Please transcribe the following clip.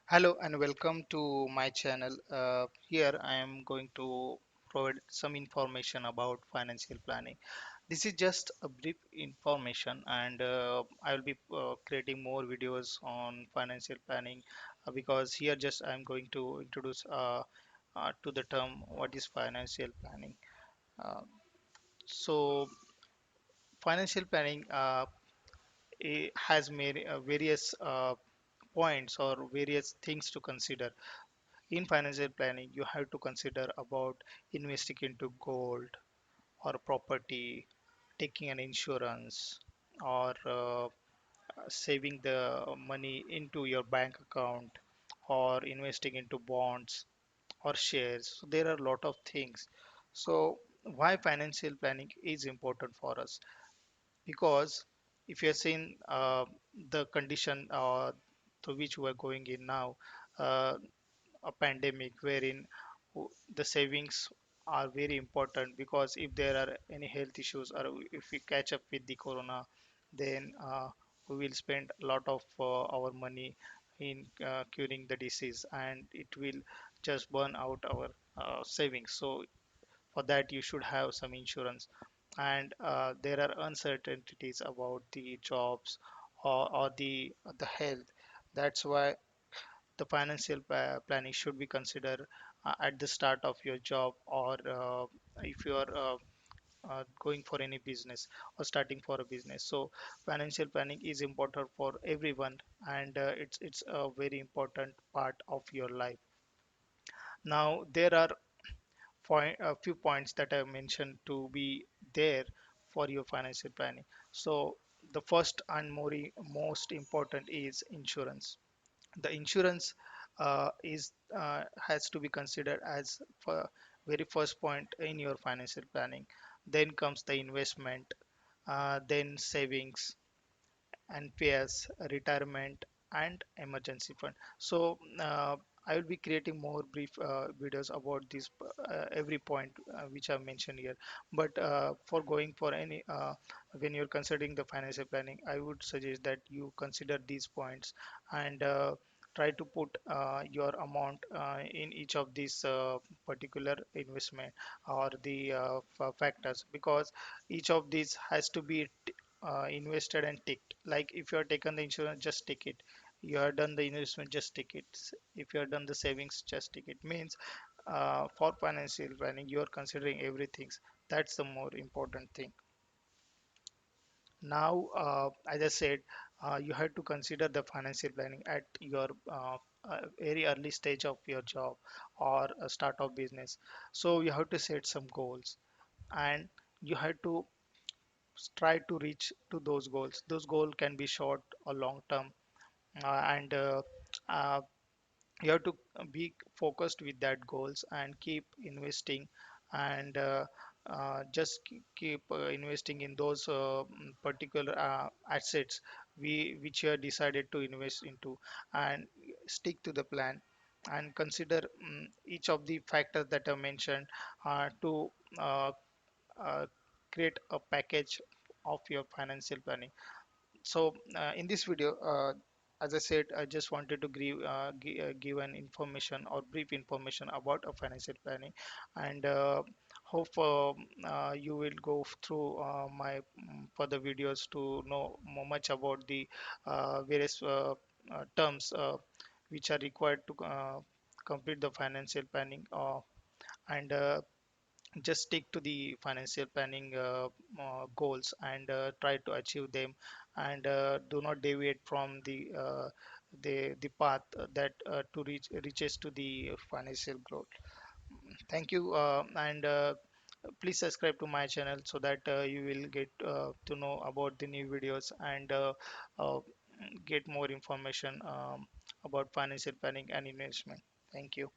Hello and welcome to my channel. Here I am going to provide some information about financial planning. This is just a brief information, and I will be creating more videos on financial planning because here just I am going to introduce to the term what is financial planning. Uh, so financial planning has made various points or various things to consider. In financial planning, you have to consider about investing into gold or property, taking an insurance, or saving the money into your bank account, or investing into bonds or shares. So there are a lot of things. So why financial planning is important for us? Because if you're seeing the condition to which we are going in now, uh, a pandemic wherein the savings are very important, because if there are any health issues or if we catch up with the corona, then we will spend a lot of our money in curing the disease, and it will just burn out our savings. So for that you should have some insurance. And there are uncertainties about the jobs or the health. That's why the financial planning should be considered at the start of your job, or if you are going for any business or starting for a business. So financial planning is important for everyone, and it's a very important part of your life. Now there are a few points that I mentioned to be there for your financial planning. So the first and most important is insurance. The insurance is has to be considered as for very first point in your financial planning. Then comes the investment, then savings, and payers, retirement, and emergency fund. So I will be creating more brief videos about this every point which I mentioned here. But for going for any when you're considering the financial planning, I would suggest that you consider these points, and try to put your amount in each of these particular investment or the factors, because each of these has to be invested and ticked. Like if you have taken the insurance, just tick it. You have done the investment, just tick it. If you have done the savings, just tick it. Means for financial planning, you are considering everything. That's the more important thing. Now, as I said, you have to consider the financial planning at your very early stage of your job or a start of business. So you have to set some goals, and you have to try to reach to those goals. Those goals can be short or long term, and uh, you have to be focused with that goals and keep investing, and keep investing in those particular assets which you have decided to invest into, and stick to the plan, and consider each of the factors that I mentioned to uh, uh, create a package of your financial planning. So in this video, as I said, I just wanted to give an information or brief information about a financial planning, and hope you will go through my further videos to know more much about the various terms which are required to complete the financial planning, and just stick to the financial planning goals, and try to achieve them, and do not deviate from the path that to reaches to the financial growth. Thank you, and please subscribe to my channel so that you will get to know about the new videos, and uh, get more information about financial planning and investment. Thank you.